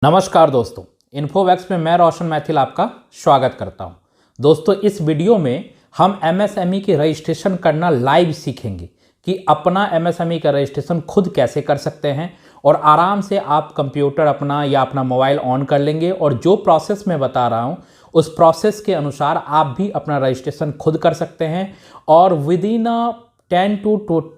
नमस्कार दोस्तों, इन्फोवैक्स में मैं रोशन मैथिल आपका स्वागत करता हूं। दोस्तों, इस वीडियो में हम एमएसएमई की रजिस्ट्रेशन करना लाइव सीखेंगे कि अपना एमएसएमई का रजिस्ट्रेशन खुद कैसे कर सकते हैं और आराम से आप कंप्यूटर अपना या अपना मोबाइल ऑन कर लेंगे और जो प्रोसेस मैं बता रहा हूं उस प्रोसेस के अनुसार आप भी अपना रजिस्ट्रेशन खुद कर सकते हैं और विद इन 10 to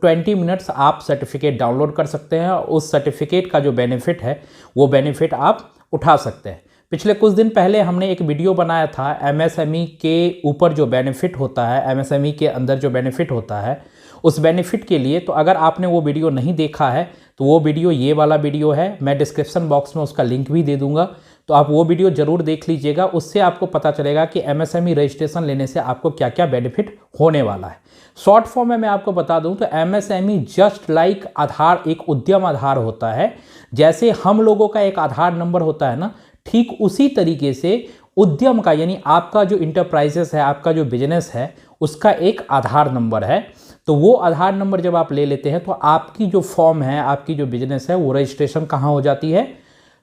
20 मिनट्स आप सर्टिफिकेट डाउनलोड कर सकते हैं और उस सर्टिफिकेट का जो बेनिफिट है वो बेनिफिट आप उठा सकते हैं। पिछले कुछ दिन पहले हमने एक वीडियो बनाया था एमएसएमई के ऊपर जो बेनिफिट होता है, एमएसएमई के अंदर जो बेनिफिट होता है उस बेनिफिट के लिए। तो अगर आपने वो वीडियो नहीं देखा है तो वो वीडियो ये वाला वीडियो है, मैं डिस्क्रिप्शन बॉक्स में उसका लिंक भी दे दूंगा, तो आप वो वीडियो जरूर देख लीजिएगा। उससे आपको पता चलेगा कि एमएसएमई रजिस्ट्रेशन लेने से आपको क्या क्या बेनिफिट होने वाला है। शॉर्ट फॉर्म में मैं आपको बता दूं तो एमएसएमई जस्ट लाइक आधार, एक उद्यम आधार होता है। जैसे हम लोगों का एक आधार नंबर होता है ना, ठीक उसी तरीके से उद्यम का, यानी आपका जो इंटरप्राइजेस है, आपका जो बिजनेस है, उसका एक आधार नंबर है। तो वो आधार नंबर जब आप ले लेते हैं तो आपकी जो फॉर्म है, आपकी जो बिजनेस है, वो रजिस्ट्रेशन कहाँ हो जाती है?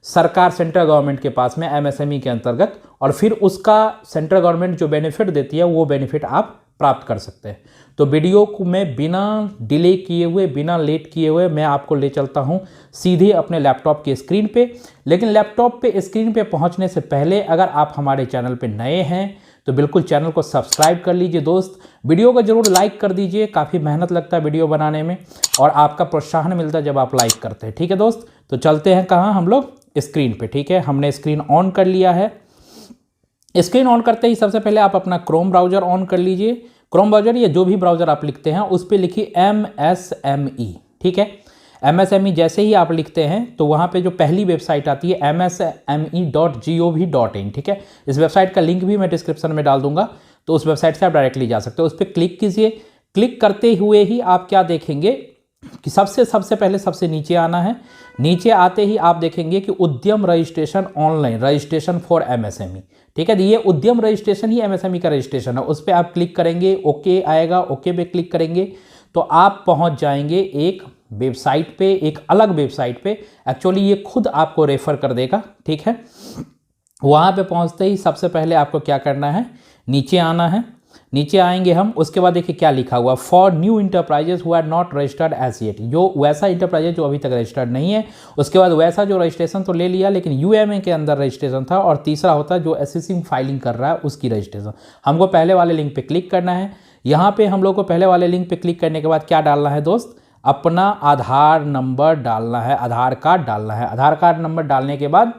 सरकार, सेंट्रल गवर्नमेंट के पास में, एमएसएमई के अंतर्गत। और फिर उसका सेंट्रल गवर्नमेंट जो बेनिफिट देती है वो बेनिफिट आप प्राप्त कर सकते हैं। तो वीडियो को मैं बिना डिले किए हुए, बिना लेट किए हुए मैं आपको ले चलता हूं सीधे अपने लैपटॉप की स्क्रीन पे। लेकिन लैपटॉप पे स्क्रीन पे पहुंचने से पहले अगर आप हमारे चैनल पे नए हैं तो बिल्कुल चैनल को सब्सक्राइब कर लीजिए दोस्त। वीडियो को जरूर लाइक कर दीजिए, काफ़ी मेहनत लगता है वीडियो बनाने में और आपका प्रोत्साहन मिलता है जब आप लाइक करते हैं। ठीक है दोस्त, तो चलते हैं कहाँ हम लोग? स्क्रीन पे। ठीक है, हमने स्क्रीन ऑन कर लिया है। स्क्रीन ऑन करते ही सबसे पहले आप अपना क्रोम ब्राउजर ऑन कर लीजिए। क्रोम ब्राउजर या जो भी ब्राउजर आप लिखते हैं उस पर लिखिए एमएसएमई। ठीक है, एमएसएमई जैसे ही आप लिखते हैं तो वहाँ पे जो पहली वेबसाइट आती है msme.gov.in। ठीक है, इस वेबसाइट का लिंक भी मैं डिस्क्रिप्शन में डाल दूंगा, तो उस वेबसाइट से आप डायरेक्टली जा सकते हो। उस पर क्लिक कीजिए। क्लिक करते हुए ही आप क्या देखेंगे कि सबसे पहले सबसे नीचे आना है। नीचे आते ही आप देखेंगे कि उद्यम registration online, registration for MSME. ठीक है, ये उद्यम रजिस्ट्रेशन ही एमएसएमई का रजिस्ट्रेशन है। उस पर आप क्लिक करेंगे, ओके आएगा, ओके पे क्लिक करेंगे तो आप पहुंच जाएंगे एक वेबसाइट पे, एक अलग वेबसाइट पे। एक्चुअली ये खुद आपको रेफर कर देगा। ठीक है, वहां पे पहुंचते ही सबसे पहले आपको क्या करना है, नीचे आना है। नीचे आएंगे हम, उसके बाद देखिए क्या लिखा हुआ, for new enterprises who are not registered as yet. जो वैसा इंटरप्राइजेस जो अभी तक रजिस्टर्ड नहीं है, उसके बाद वैसा जो रजिस्ट्रेशन तो ले लिया लेकिन यूएमए के अंदर रजिस्ट्रेशन था, और तीसरा होता है जो एसएससी फाइलिंग कर रहा है उसकी रजिस्ट्रेशन। हमको पहले वाले लिंक पे क्लिक करना है। यहाँ पे हम लोग को पहले वाले लिंक पे क्लिक करने के बाद क्या डालना है दोस्त? अपना आधार नंबर डालना है, आधार कार्ड डालना है। आधार कार्ड नंबर डालने के बाद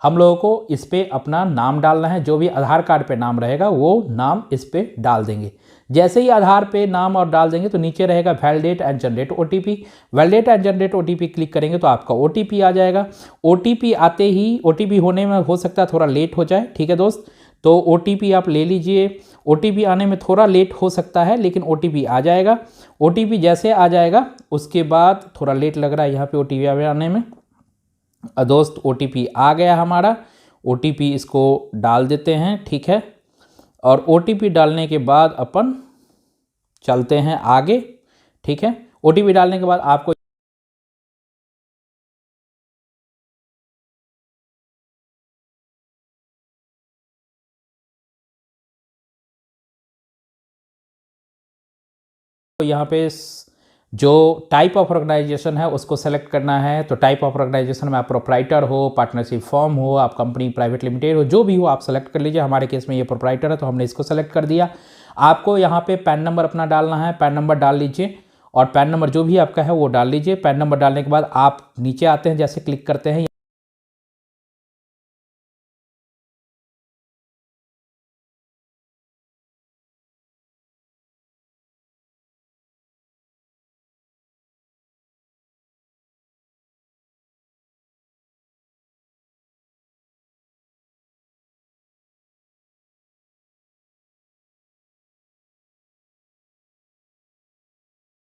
हम लोगों को इस पे अपना नाम डालना है। जो भी आधार कार्ड पे नाम रहेगा वो नाम इस पे डाल देंगे। जैसे ही आधार पे नाम और डाल देंगे तो नीचे रहेगा validate and generate OTP. Validate and generate OTP click करेंगे तो आपका ओटीपी आ जाएगा। ओटीपी आते ही, ओटीपी होने में हो सकता है थोड़ा लेट हो जाए। ठीक है दोस्त, तो ओटीपी आप ले लीजिए। ओटीपी आने में थोड़ा लेट हो सकता है लेकिन ओटीपी आ जाएगा। ओटीपी जैसे आ जाएगा उसके बाद, थोड़ा लेट लग रहा है यहाँ पे ओटीपी आने में दोस्त, ओटीपी आ गया हमारा। ओटीपी इसको डाल देते हैं। ठीक है, और ओटीपी डालने के बाद अपन चलते हैं आगे। ठीक है, ओटीपी डालने के बाद आपको यहाँ पे जो टाइप ऑफ ऑर्गेनाइजेशन है उसको सेलेक्ट करना है। तो टाइप ऑफ ऑर्गेनाइजेशन में आप प्रोप्राइटर हो, पार्टनरशिप फॉर्म हो, आप कंपनी प्राइवेट लिमिटेड हो, जो भी हो आप सेलेक्ट कर लीजिए। हमारे केस में ये प्रोप्राइटर है तो हमने इसको सेलेक्ट कर दिया। आपको यहाँ पे पैन नंबर अपना डालना है, पैन नंबर डाल लीजिए और पैन नंबर जो भी आपका है वो डाल लीजिए। पैन नंबर डालने के बाद आप नीचे आते हैं, जैसे क्लिक करते हैं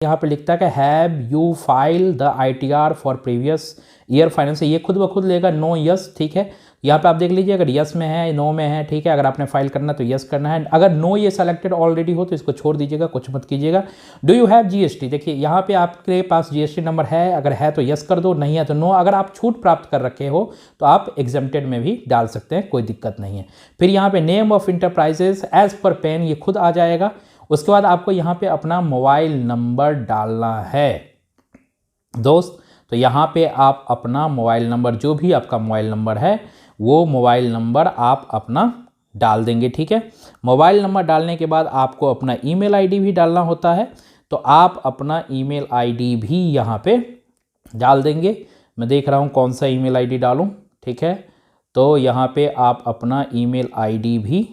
यहाँ पे लिखता है कि have you file the ITR for previous year finance. ये खुद ब खुद लेगा नो यस। ठीक है, यहाँ पे आप देख लीजिए, अगर यस में है, नो में है, ठीक है। अगर आपने फाइल करना तो यस करना है, अगर नो ये सेलेक्टेड ऑलरेडी हो तो इसको छोड़ दीजिएगा, कुछ मत कीजिएगा। डू यू हैव जीएसटी, देखिए यहाँ पे आपके पास जीएसटी नंबर है, अगर है तो यस कर दो, नहीं है तो नो। अगर आप छूट प्राप्त कर रखे हो तो आप एग्जेम्प्टेड में भी डाल सकते हैं, कोई दिक्कत नहीं है। फिर यहाँ पे name of enterprises as per PAN, ये खुद आ जाएगा। उसके बाद आपको यहाँ पे अपना मोबाइल नंबर डालना है दोस्त। तो यहाँ पे आप अपना मोबाइल नंबर, जो भी आपका मोबाइल नंबर है वो मोबाइल नंबर आप अपना डाल देंगे, ठीक है। मोबाइल नंबर डालने के बाद आपको अपना ईमेल आईडी भी डालना होता है, तो आप अपना ईमेल आईडी भी यहाँ पे डाल देंगे। मैं देख रहा हूँ कौन सा ईमेल आईडी डालूँ, ठीक है। तो यहाँ पे आप अपना ईमेल आईडी भी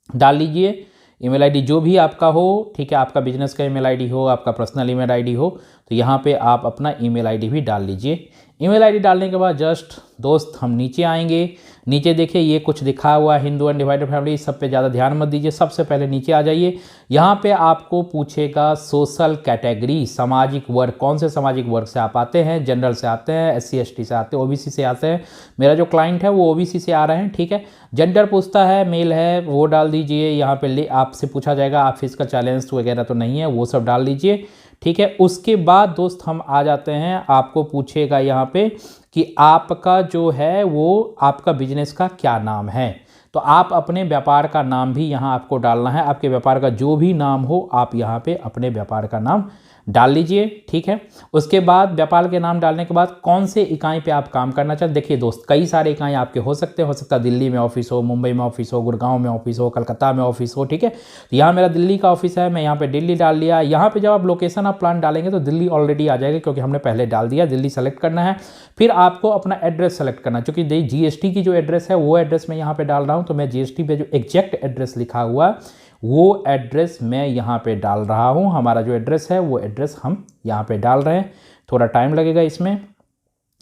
डाल लीजिए। ईमेल आईडी जो भी आपका हो, ठीक है, आपका बिजनेस का ईमेल आईडी हो, आपका पर्सनल ईमेल आईडी हो, तो यहाँ पे आप अपना ईमेल आईडी भी डाल लीजिए। ईमेल आईडी डालने के बाद जस्ट दोस्त हम नीचे आएंगे। नीचे देखिए ये कुछ लिखा हुआ है, हिंदू अनडिवाइडेड फैमिली, इस सब पे ज़्यादा ध्यान मत दीजिए। सबसे पहले नीचे आ जाइए, यहाँ पे आपको पूछेगा सोशल कैटेगरी, सामाजिक वर्ग, कौन से सामाजिक वर्ग से आप आते हैं, जनरल से आते हैं, SC ST से आते हैं, OBC से आते हैं। मेरा जो क्लाइंट है वो OBC से आ रहे हैं, ठीक है। जेंडर पूछता है, मेल है, वो डाल दीजिए। यहाँ पे आपसे पूछा जाएगा आप फिजिकल चैलेंज वगैरह तो नहीं है, वो सब डाल दीजिए, ठीक है। उसके बाद दोस्त हम आ जाते हैं, आपको पूछेगा यहाँ पे कि आपका जो है वो आपका बिजनेस का क्या नाम है। तो आप अपने व्यापार का नाम भी यहाँ आपको डालना है। आपके व्यापार का जो भी नाम हो आप यहाँ पे अपने व्यापार का नाम डाल लीजिए, ठीक है। उसके बाद व्यापार के नाम डालने के बाद कौन से इकाई पे आप काम करना चाहते हैं। देखिए दोस्त, कई सारे इकाई आपके हो सकते हैं, हो सकता है दिल्ली में ऑफिस हो, मुंबई में ऑफिस हो, गुड़गांव में ऑफिस हो, कलकत्ता में ऑफिस हो, ठीक है। तो यहाँ मेरा दिल्ली का ऑफिस है, मैं यहाँ पे दिल्ली डाल लिया। यहाँ पे जब आप लोकेशन आप प्लान डालेंगे तो दिल्ली ऑलरेडी आ जाएगा, क्योंकि हमने पहले डाल दिया। दिल्ली सेलेक्ट करना है, फिर आपको अपना एड्रेस सेलेक्ट करना है, क्योंकि GST की जो एड्रेस है वो एड्रेस मैं यहाँ पे डाल रहा हूँ। तो मैं GST पे जो एग्जैक्ट एड्रेस लिखा हुआ वो एड्रेस मैं यहाँ पे डाल रहा हूँ। हमारा जो एड्रेस है वो एड्रेस हम यहाँ पे डाल रहे हैं। थोड़ा टाइम लगेगा इसमें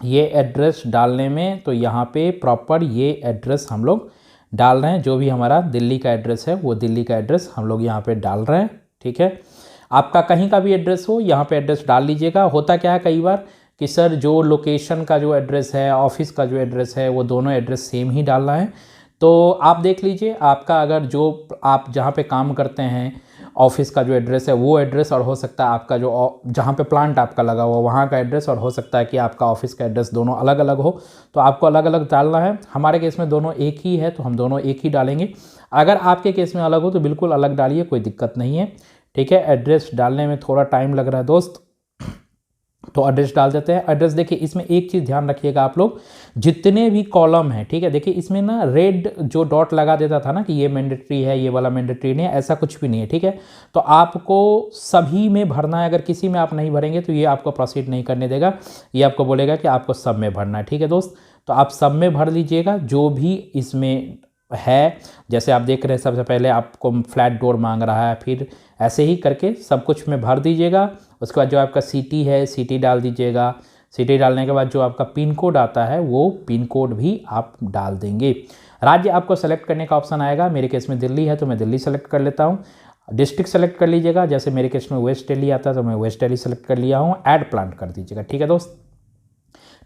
ये एड्रेस डालने में, तो यहाँ पे प्रॉपर ये एड्रेस हम लोग डाल रहे हैं। जो भी हमारा दिल्ली का एड्रेस है वो दिल्ली का एड्रेस हम लोग यहाँ पे डाल रहे हैं, ठीक है। आपका कहीं का भी एड्रेस हो यहाँ पे एड्रेस डाल लीजिएगा। होता क्या है कई बार कि सर जो लोकेशन का जो एड्रेस है, ऑफिस का जो एड्रेस है, वो दोनों एड्रेस सेम ही डालना है। तो आप देख लीजिए, आपका अगर जो आप जहाँ पे काम करते हैं ऑफिस का जो एड्रेस है वो एड्रेस, और हो सकता है आपका जो जहाँ पे प्लांट आपका लगा हुआ वहाँ का एड्रेस, और हो सकता है कि आपका ऑफिस का एड्रेस दोनों अलग अलग हो, तो आपको अलग अलग डालना है। हमारे केस में दोनों एक ही है तो हम दोनों एक ही डालेंगे। अगर आपके केस में अलग हो तो बिल्कुल अलग डालिए, कोई दिक्कत नहीं है, ठीक है। एड्रेस डालने में थोड़ा टाइम लग रहा है दोस्त, तो एड्रेस डाल देते हैं। एड्रेस देखिए, इसमें एक चीज़ ध्यान रखिएगा आप लोग, जितने भी कॉलम हैं, ठीक है, देखिए इसमें ना रेड जो डॉट लगा देता था ना कि ये मैंडेटरी है, ये वाला मैंडेटरी नहीं है, ऐसा कुछ भी नहीं है, ठीक है। तो आपको सभी में भरना है। अगर किसी में आप नहीं भरेंगे तो ये आपको प्रोसीड नहीं करने देगा, ये आपको बोलेगा कि आपको सब में भरना है, ठीक है दोस्त। तो आप सब में भर लीजिएगा जो भी इसमें है। जैसे आप देख रहे हैं सबसे पहले आपको फ्लैट डोर मांग रहा है, फिर ऐसे ही करके सब कुछ में भर दीजिएगा। उसके बाद जो आपका सिटी है सिटी डाल दीजिएगा। सिटी डालने के बाद जो आपका पिन कोड आता है वो पिन कोड भी आप डाल देंगे। राज्य आपको सेलेक्ट करने का ऑप्शन आएगा, मेरे केस में दिल्ली है तो मैं दिल्ली सेलेक्ट कर लेता हूँ। डिस्ट्रिक्ट सेलेक्ट कर लीजिएगा, जैसे मेरे केस में वेस्ट दिल्ली आता है तो मैं वेस्ट दिल्ली सेलेक्ट कर लिया हूँ। ऐड प्लांट कर दीजिएगा, ठीक है दोस्त।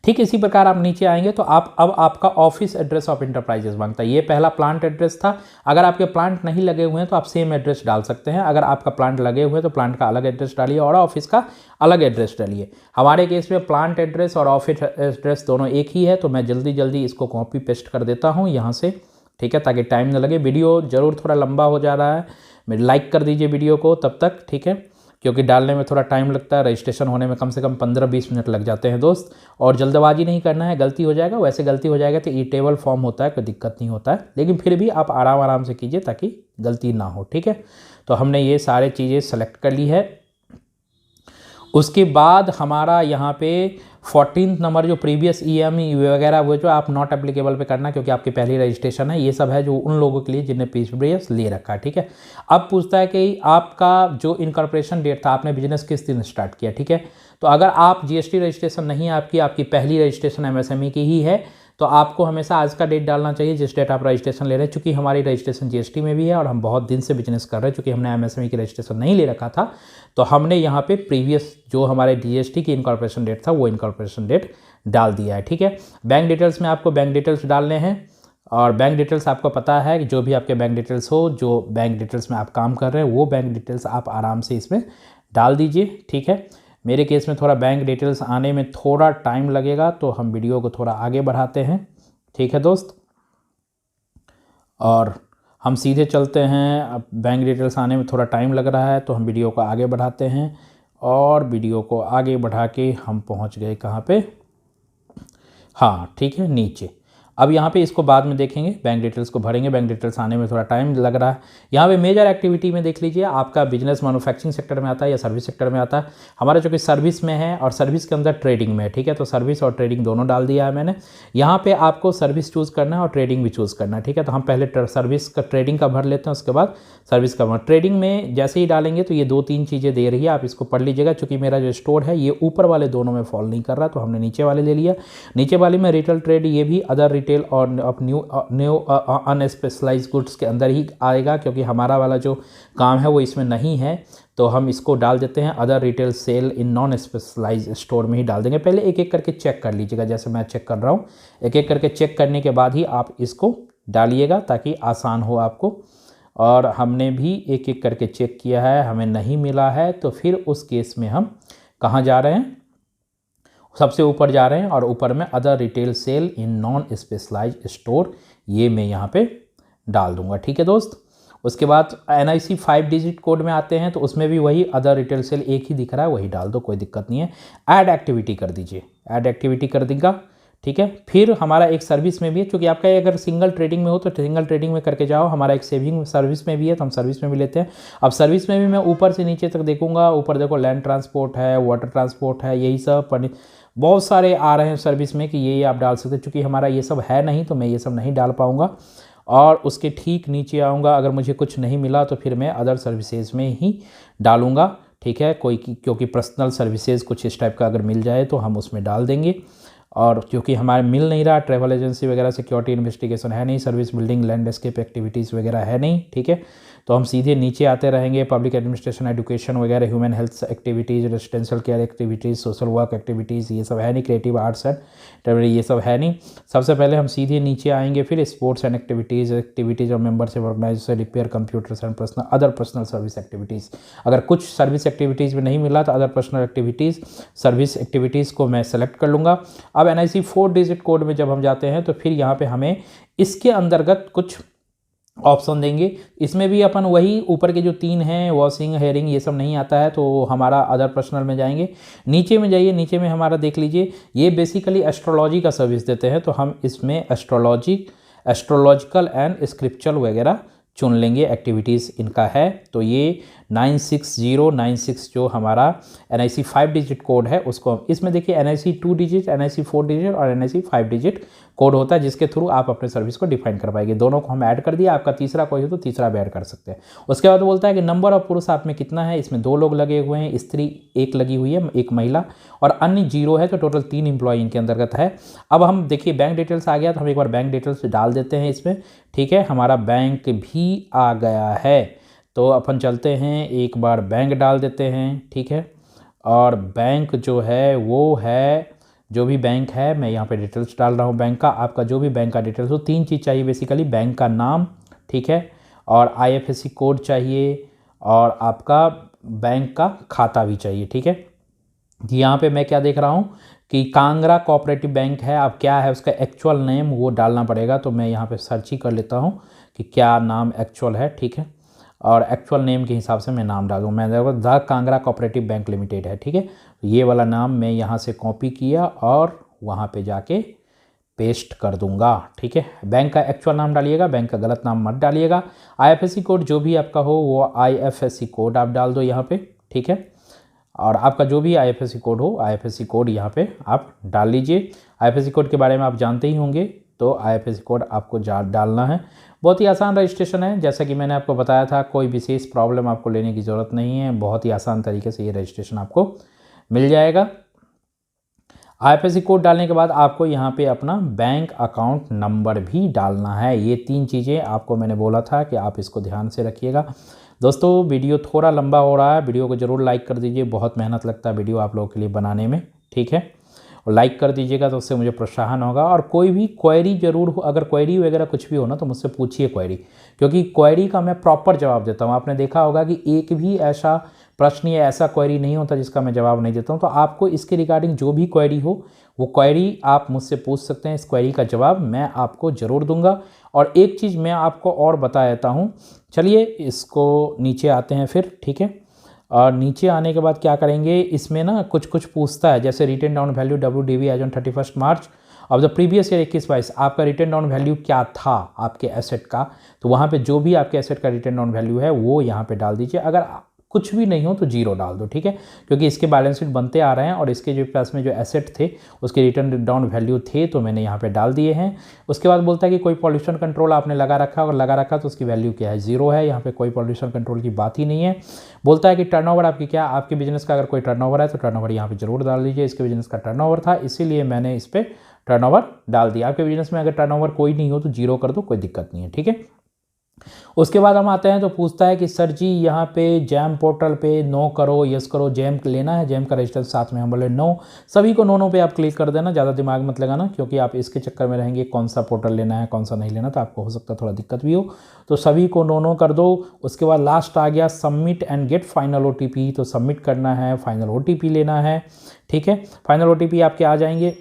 ठीक इसी प्रकार आप नीचे आएंगे तो आप अब आपका ऑफिस एड्रेस ऑफ इंटरप्राइजेस मांगता है। ये पहला प्लांट एड्रेस था। अगर आपके प्लांट नहीं लगे हुए हैं तो आप सेम एड्रेस डाल सकते हैं। अगर आपका प्लांट लगे हुए हैं तो प्लांट का अलग एड्रेस डालिए और ऑफिस का अलग एड्रेस डालिए। हमारे केस में प्लांट एड्रेस और ऑफिस एड्रेस दोनों एक ही है, तो मैं जल्दी जल्दी इसको कॉपी पेस्ट कर देता हूँ यहाँ से, ठीक है, ताकि टाइम न लगे। वीडियो ज़रूर थोड़ा लंबा हो जा रहा है, मेरे लाइक कर दीजिए वीडियो को तब तक, ठीक है, क्योंकि डालने में थोड़ा टाइम लगता है। रजिस्ट्रेशन होने में कम से कम 15-20 मिनट लग जाते हैं दोस्त, और जल्दबाजी नहीं करना है, गलती हो जाएगा। वैसे गलती हो जाएगा तो ई टेबल फॉर्म होता है, कोई दिक्कत नहीं होता है, लेकिन फिर भी आप आराम आराम से कीजिए ताकि गलती ना हो, ठीक है। तो हमने ये सारे चीज़ें सेलेक्ट कर ली है। उसके बाद हमारा यहाँ पे 14 नंबर जो प्रीवियस EMI वगैरह वो जो आप नॉट एप्लीकेबल पे करना, क्योंकि आपकी पहली रजिस्ट्रेशन है। ये सब है जो उन लोगों के लिए जिन्हें प्रीवियस ले रखा है, ठीक है। अब पूछता है कि आपका जो इनकॉर्पोरेशन डेट था, आपने बिजनेस किस दिन स्टार्ट किया, ठीक है। तो अगर आप GST रजिस्ट्रेशन नहीं है आपकी पहली रजिस्ट्रेशन MSME की ही है, तो आपको हमेशा आज का डेट डालना चाहिए जिस डेट आप रजिस्ट्रेशन ले रहे हैं। चूँकि हमारी रजिस्ट्रेशन GST में भी है और हम बहुत दिन से बिजनेस कर रहे हैं, चूँकि हमने MSME की रजिस्ट्रेशन नहीं ले रखा था, तो हमने यहाँ पे प्रीवियस जो हमारे GST की इनकॉर्पोरेशन डेट था वो इनकॉर्पोरेशन डेट डाल दिया है। ठीक है, बैंक डिटेल्स में आपको बैंक डिटेल्स डालने हैं, और बैंक डिटेल्स आपको पता है कि जो भी आपके बैंक डिटेल्स हो, जो बैंक डिटेल्स में आप काम कर रहे हैं वो बैंक डिटेल्स आप आराम से इसमें डाल दीजिए। ठीक है, मेरे केस में थोड़ा बैंक डिटेल्स आने में थोड़ा टाइम लगेगा, तो हम वीडियो को थोड़ा आगे बढ़ाते हैं। ठीक है दोस्त, और हम सीधे चलते हैं। अब बैंक डिटेल्स आने में थोड़ा टाइम लग रहा है, तो हम वीडियो को आगे बढ़ाते हैं, और वीडियो को आगे बढ़ा के हम पहुंच गए कहाँ पे, हाँ ठीक है, नीचे। अब यहाँ पे इसको बाद में देखेंगे, बैंक डिटेल्स को भरेंगे, बैंक डिटेल्स आने में थोड़ा टाइम लग रहा है। यहाँ पे मेजर एक्टिविटी में देख लीजिए, आपका बिजनेस मैन्युफैक्चरिंग सेक्टर में आता है या सर्विस सेक्टर में आता है। हमारा जो कि सर्विस में है और सर्विस के अंदर ट्रेडिंग में है। ठीक है, तो सर्विस और ट्रेडिंग दोनों डाल दिया है मैंने। यहाँ पे आपको सर्विस चूज़ करना है और ट्रेडिंग भी चूज़ करना है। ठीक है, तो हम पहले सर्विस का ट्रेडिंग का भर लेते हैं, उसके बाद सर्विस का भर। ट्रेडिंग में जैसे ही डालेंगे तो ये 2-3 चीज़ें दे रही है, आप इसको पढ़ लीजिएगा। चूँकि मेरा जो स्टोर है ये ऊपर वाले दोनों में फॉल नहीं कर रहा, तो हमने नीचे वाले ले लिया। नीचे वाले में रिटेल ट्रेड, ये भी अदर रिटेल और न्यू अनस्पेशलाइज्ड गुड्स के अंदर ही आएगा, क्योंकि हमारा वाला जो काम है वो इसमें नहीं है, तो हम इसको डाल देते हैं other retail sale in non specialised store में ही डाल देंगे। पहले एक एक करके चेक कर लीजिएगा, जैसे मैं चेक कर रहा हूँ। एक एक करके चेक करने के बाद ही आप इसको डालिएगा, ताकि आसान हो आपको। और हमने भी एक एक करके चेक किया है, हमें नहीं मिला है, तो फिर उस केस में हम कहाँ जा रहे हैं, सबसे ऊपर जा रहे हैं, और ऊपर में other retail sale in non specialised store, ये मैं यहाँ पे डाल दूंगा। ठीक है दोस्त, उसके बाद NIC 5 डिजिट कोड में आते हैं, तो उसमें भी वही अदर रिटेल सेल एक ही दिख रहा है, वही डाल दो, कोई दिक्कत नहीं है। ऐड एक्टिविटी कर दीजिए, ऐड एक्टिविटी कर देगा। ठीक है, फिर हमारा एक सर्विस में भी है, क्योंकि आपका अगर सिंगल ट्रेडिंग में हो तो सिंगल ट्रेडिंग में करके जाओ। हमारा एक सेविंग सर्विस में भी है, तो हम सर्विस में भी लेते हैं। अब सर्विस में भी मैं ऊपर से नीचे तक देखूंगा। ऊपर देखो लैंड ट्रांसपोर्ट है, वाटर ट्रांसपोर्ट है, यही सब बहुत सारे आ रहे हैं सर्विस में कि ये आप डाल सकते हैं। चूँकि हमारा ये सब है नहीं, तो मैं ये सब नहीं डाल पाऊँगा। और उसके ठीक नीचे आऊँगा, अगर मुझे कुछ नहीं मिला तो फिर मैं अदर सर्विसेज में ही डालूँगा। ठीक है, क्योंकि पर्सनल सर्विसेज कुछ इस टाइप का अगर मिल जाए तो हम उसमें डाल देंगे। और क्योंकि हमारे मिल नहीं रहा, ट्रैवल एजेंसी वगैरह, सिक्योरिटी इन्वेस्टिगेशन है नहीं, सर्विस बिल्डिंग लैंडस्केप एक्टिविटीज़ वगैरह है नहीं। ठीक है, तो हम सीधे नीचे आते रहेंगे। पब्लिक एडमिनिस्ट्रेशन, एजुकेशन वगैरह, human health activities, residential care activities, social work activities, ये सब है नहीं। क्रिएटिव आर्ट्स एंड ये सब है नहीं। सबसे पहले हम सीधे नीचे आएंगे, फिर स्पोर्ट्स एंड एक्टिविटीज़ और membership organisation, repair computers and other personal service activities. अगर कुछ सर्विस एक्टिविटीज़ में नहीं मिला तो other personal activities, service activities को मैं सेलेक्ट कर लूँगा। अब NIC 4 डिजिट कोड में जब हम जाते हैं, तो फिर यहाँ पे हमें इसके अंतर्गत कुछ ऑप्शन देंगे। इसमें भी अपन वही ऊपर के जो 3 हैं, वॉशिंग, हेयरिंग, ये सब नहीं आता है, तो हमारा अदर पर्सनल में जाएंगे। नीचे में जाइए, नीचे में हमारा देख लीजिए, ये बेसिकली एस्ट्रोलॉजी का सर्विस देते हैं, तो हम इसमें एस्ट्रोलॉजिकल एंड स्क्रिप्चुरल वगैरह चुन लेंगे। एक्टिविटीज़ इनका है, तो ये 96096 जो हमारा NIC 5 डिजिट कोड है, उसको इसमें देखिए NIC 2 डिजिट, NIC 4 डिजिट और NIC 5 डिजिट कोड होता है, जिसके थ्रू आप अपने सर्विस को डिफाइन कर पाएंगे। दोनों को हम ऐड कर दिया। आपका तीसरा कोई हो तो तीसरा भी ऐड कर सकते हैं। उसके बाद बोलता है कि नंबर ऑफ पुरुष आप में कितना है। इसमें 2 लोग लगे हुए हैं, स्त्री 1 लगी हुई है, 1 महिला, और अन्य 0 है, तो टोटल 3 एम्प्लॉय इनके अंतर्गत है। अब हम देखिए बैंक डिटेल्स आ गया, तो हम एक बार बैंक डिटेल्स डाल देते हैं इसमें। ठीक है, हमारा बैंक भी आ गया है, तो अपन चलते हैं, एक बार बैंक डाल देते हैं। ठीक है, और बैंक जो है वो है, जो भी बैंक है मैं यहाँ पे डिटेल्स डाल रहा हूँ बैंक का। आपका जो भी बैंक का डिटेल्स हो, 3 चीज़ चाहिए बेसिकली, बैंक का नाम, ठीक है, और IFSC कोड चाहिए, और आपका बैंक का खाता भी चाहिए। ठीक है, यहाँ पे मैं क्या देख रहा हूँ कि कांगड़ा कोऑपरेटिव बैंक है। अब क्या है उसका एक्चुअल नेम, वो डालना पड़ेगा, तो मैं यहाँ पे सर्च ही कर लेता हूँ कि क्या नाम एक्चुअल है। ठीक है, और एक्चुअल नेम के हिसाब से मैं नाम डालूँ। मैं देखो the Kangra cooperative bank limited है। ठीक है, ये वाला नाम मैं यहाँ से कॉपी किया और वहाँ पे जाके पेस्ट कर दूंगा। ठीक है, बैंक का एक्चुअल नाम डालिएगा, बैंक का गलत नाम मत डालिएगा। IFSC कोड जो भी आपका हो वो IFSC कोड आप डाल दो यहाँ पे। ठीक है, और आपका जो भी IFSC कोड हो, IFSC कोड यहाँ पे आप डाल लीजिए। IFSC कोड के बारे में आप जानते ही होंगे, तो IFSC कोड आपको डालना है। बहुत ही आसान रजिस्ट्रेशन है, जैसा कि मैंने आपको बताया था। कोई विशेष प्रॉब्लम आपको लेने की ज़रूरत नहीं है, बहुत ही आसान तरीके से ये रजिस्ट्रेशन आपको मिल जाएगा। IFSC कोड डालने के बाद आपको यहाँ पे अपना बैंक अकाउंट नंबर भी डालना है। ये 3 चीज़ें आपको मैंने बोला था कि आप इसको ध्यान से रखिएगा। दोस्तों वीडियो थोड़ा लंबा हो रहा है, वीडियो को ज़रूर लाइक कर दीजिए, बहुत मेहनत लगता है वीडियो आप लोगों के लिए बनाने में। ठीक है, और लाइक कर दीजिएगा तो उससे मुझे प्रोत्साहन होगा। और कोई भी क्वेरी जरूर हो, अगर क्वेरी वगैरह कुछ भी हो ना तो मुझसे पूछिए क्वेरी, क्योंकि क्वेरी का मैं प्रॉपर जवाब देता हूँ। आपने देखा होगा कि एक भी ऐसा प्रश्न या ऐसा क्वेरी नहीं होता जिसका मैं जवाब नहीं देता हूँ। तो आपको इसके रिगार्डिंग जो भी क्वेरी हो वो क्वेरी आप मुझसे पूछ सकते हैं, इस क्वेरी का जवाब मैं आपको ज़रूर दूंगा। और एक चीज़ मैं आपको और बता देता हूँ, चलिए इसको नीचे आते हैं फिर, ठीक है। और नीचे आने के बाद क्या करेंगे, इसमें ना कुछ कुछ पूछता है, जैसे written down value WDV as on 31 March of the previous year 21-22, आपका रिटन डाउन वैल्यू क्या था आपके एसेट का। तो वहाँ पे जो भी आपके एसेट का रिटन डाउन वैल्यू है वो यहाँ पे डाल दीजिए। अगर कुछ भी नहीं हो तो जीरो डाल दो, ठीक है, क्योंकि इसके बैलेंस शीट बनते आ रहे हैं और इसके जो प्लस में जो एसेट थे उसके रिटर्न डाउन वैल्यू थे तो मैंने यहाँ पे डाल दिए हैं। उसके बाद बोलता है कि कोई पॉल्यूशन कंट्रोल आपने लगा रखा, अगर लगा रखा तो उसकी वैल्यू क्या है, जीरो है। यहाँ पे कोई पॉल्यूशन कंट्रोल की बात ही नहीं है। बोलता है कि टर्नओवर आपकी क्या, आपके बिजनेस का अगर कोई टर्नओवर है तो टर्नओवर यहाँ पे जरूर डाल दीजिए। इसके बिजनेस का टर्नओवर था इसीलिए मैंने इस पर टर्नओवर डाल दिया। आपके बिजनेस में अगर टर्नओवर कोई नहीं हो तो जीरो कर दो, कोई दिक्कत नहीं है, ठीक है। उसके बाद हम आते हैं तो पूछता है कि सर जी यहाँ पे जैम पोर्टल पे नो करो, यस करो, जैम लेना है, जैम का रजिस्टर साथ में। हम बोले नो, सभी को नो पे आप क्लिक कर देना, ज़्यादा दिमाग मत लगाना, क्योंकि आप इसके चक्कर में रहेंगे कौन सा पोर्टल लेना है कौन सा नहीं लेना, तो आपको हो सकता है थोड़ा दिक्कत भी हो, तो सभी को नो कर दो। उसके बाद लास्ट आ गया submit and get final OTP, तो सबमिट करना है, फाइनल OTP लेना है, ठीक है। फाइनल OTP आपके आ जाएंगे।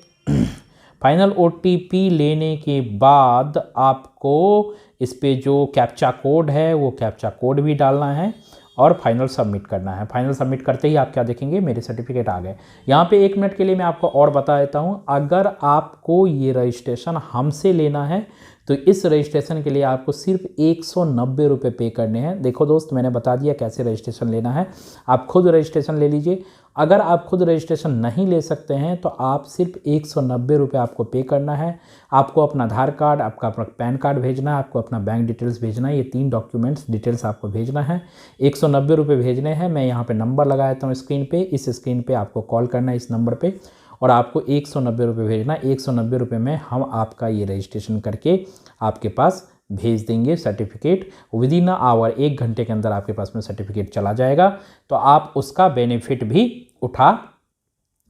फाइनल OTP लेने के बाद आपको इस पे जो कैप्चा कोड है वो कैप्चा कोड भी डालना है और फाइनल सबमिट करना है। फाइनल सबमिट करते ही आप क्या देखेंगे, मेरे सर्टिफिकेट आ गए। यहाँ पे 1 मिनट के लिए मैं आपको और बता देता हूँ, अगर आपको ये रजिस्ट्रेशन हमसे लेना है तो इस रजिस्ट्रेशन के लिए आपको सिर्फ 190 रुपये पे करने हैं। देखो दोस्त, मैंने बता दिया कैसे रजिस्ट्रेशन लेना है, आप खुद रजिस्ट्रेशन ले लीजिए। अगर आप खुद रजिस्ट्रेशन नहीं ले सकते हैं तो आप सिर्फ 190 रुपये आपको पे करना है। आपको अपना आधार कार्ड, आपका अपना पैन कार्ड भेजना है, आपको अपना बैंक डिटेल्स भेजना है, ये 3 डॉक्यूमेंट्स डिटेल्स आपको भेजना है। 190 रुपये भेजने हैं। मैं यहाँ पे नंबर लगा देता हूँ स्क्रीन पे, इस स्क्रीन पे आपको कॉल करना है इस नंबर पे और आपको 190 रुपये भेजना है। 190 रुपये में हम आपका ये रजिस्ट्रेशन करके आपके पास भेज देंगे सर्टिफिकेट। विद इन आवर, 1 घंटे के अंदर आपके पास में सर्टिफिकेट चला जाएगा, तो आप उसका बेनिफिट भी उठा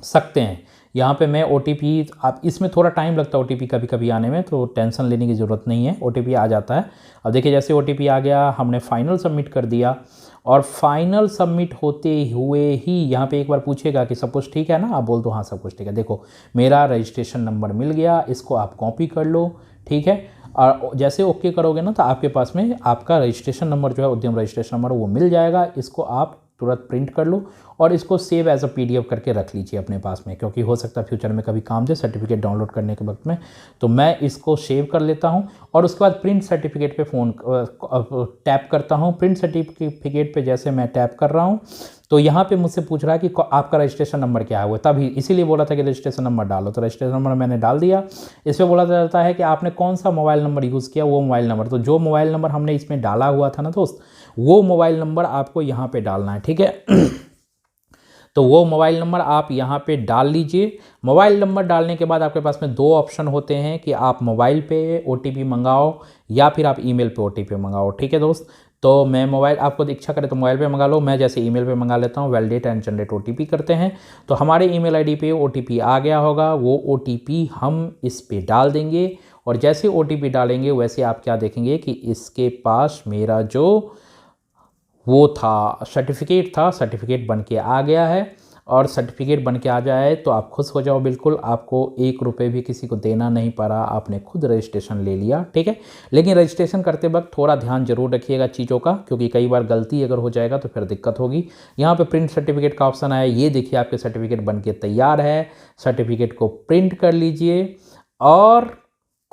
सकते हैं। यहाँ पे मैं OTP, आप इसमें थोड़ा टाइम लगता है OTP कभी कभी आने में, तो टेंशन लेने की ज़रूरत नहीं है, OTP आ जाता है। अब देखिए जैसे OTP आ गया, हमने फाइनल सबमिट कर दिया और फाइनल सबमिट होते हुए ही यहाँ पे एक बार पूछेगा कि सब कुछ ठीक है ना, आप बोल दो हाँ सब कुछ ठीक है। देखो मेरा रजिस्ट्रेशन नंबर मिल गया, इसको आप कॉपी कर लो, ठीक है। और जैसे ओके करोगे ना तो आपके पास में आपका रजिस्ट्रेशन नंबर जो है, उद्यम रजिस्ट्रेशन नंबर, वो मिल जाएगा। इसको आप तुरंत प्रिंट कर लो और इसको सेव एज अ PDF करके रख लीजिए अपने पास में, क्योंकि हो सकता है फ्यूचर में कभी काम दे सर्टिफिकेट डाउनलोड करने के वक्त में। तो मैं इसको सेव कर लेता हूं और उसके बाद प्रिंट सर्टिफिकेट पे फ़ोन टैप करता हूं। प्रिंट सर्टिफिकेट पे जैसे मैं टैप कर रहा हूं तो यहाँ पे मुझसे पूछ रहा है कि आपका रजिस्ट्रेशन नंबर क्या है, वो तभी इसीलिए बोला था कि रजिस्ट्रेशन नंबर डालो, तो रजिस्ट्रेशन नंबर मैंने डाल दिया। इस पर बोला जाता है कि आपने कौन सा मोबाइल नंबर यूज़ किया, वो मोबाइल नंबर, तो जो मोबाइल नंबर हमने इसमें डाला हुआ था ना दोस्त, वो मोबाइल नंबर आपको यहाँ पे डालना है, ठीक है। तो वो मोबाइल नंबर आप यहाँ पे डाल लीजिए। मोबाइल नंबर डालने के बाद आपके पास में 2 ऑप्शन होते हैं कि आप मोबाइल पे OTP मंगाओ या फिर आप ईमेल पे OTP मंगाओ, ठीक है दोस्त। तो मैं मोबाइल, आपको इच्छा करे तो मोबाइल पे मंगा लो, मैं जैसे ईमेल पे मंगा लेता हूँ। वैलिडेट एंड जनरेट OTP करते हैं तो हमारे ईमेल ID पे OTP आ गया होगा, वो OTP हम इस पे डाल देंगे और जैसे OTP डालेंगे वैसे आप क्या देखेंगे कि इसके पास मेरा जो वो था सर्टिफिकेट था, सर्टिफिकेट बन के आ गया है। और सर्टिफिकेट बन के आ जाए तो आप खुश हो जाओ बिल्कुल, आपको 1 रुपये भी किसी को देना नहीं पड़ा, आपने खुद रजिस्ट्रेशन ले लिया, ठीक है। लेकिन रजिस्ट्रेशन करते वक्त थोड़ा ध्यान जरूर रखिएगा चीज़ों का, क्योंकि कई बार गलती अगर हो जाएगा तो फिर दिक्कत होगी। यहाँ पे प्रिंट सर्टिफिकेट का ऑप्शन आया, ये देखिए आपके सर्टिफिकेट बन के तैयार है। सर्टिफिकेट को प्रिंट कर लीजिए और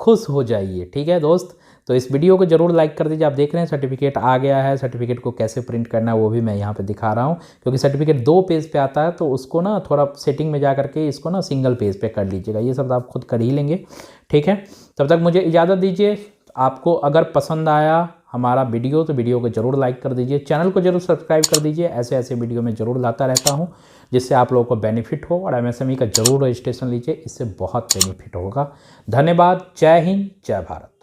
खुश हो जाइए, ठीक है दोस्त। तो इस वीडियो को जरूर लाइक कर दीजिए। आप देख रहे हैं सर्टिफिकेट आ गया है, सर्टिफिकेट को कैसे प्रिंट करना है वो भी मैं यहाँ पे दिखा रहा हूँ, क्योंकि सर्टिफिकेट 2 पेज पे आता है तो उसको ना थोड़ा सेटिंग में जा करके इसको ना सिंगल पेज पे कर लीजिएगा। ये सब आप खुद कर ही लेंगे, ठीक है। तब तक मुझे इजाज़त दीजिए। आपको अगर पसंद आया हमारा वीडियो तो वीडियो को जरूर लाइक कर दीजिए, चैनल को जरूर सब्सक्राइब कर दीजिए। ऐसे ऐसे वीडियो में ज़रूर लाता रहता हूँ जिससे आप लोगों को बेनिफिट हो, और MSME का जरूर रजिस्ट्रेशन लीजिए, इससे बहुत बेनिफिट होगा। धन्यवाद। जय हिंद, जय भारत।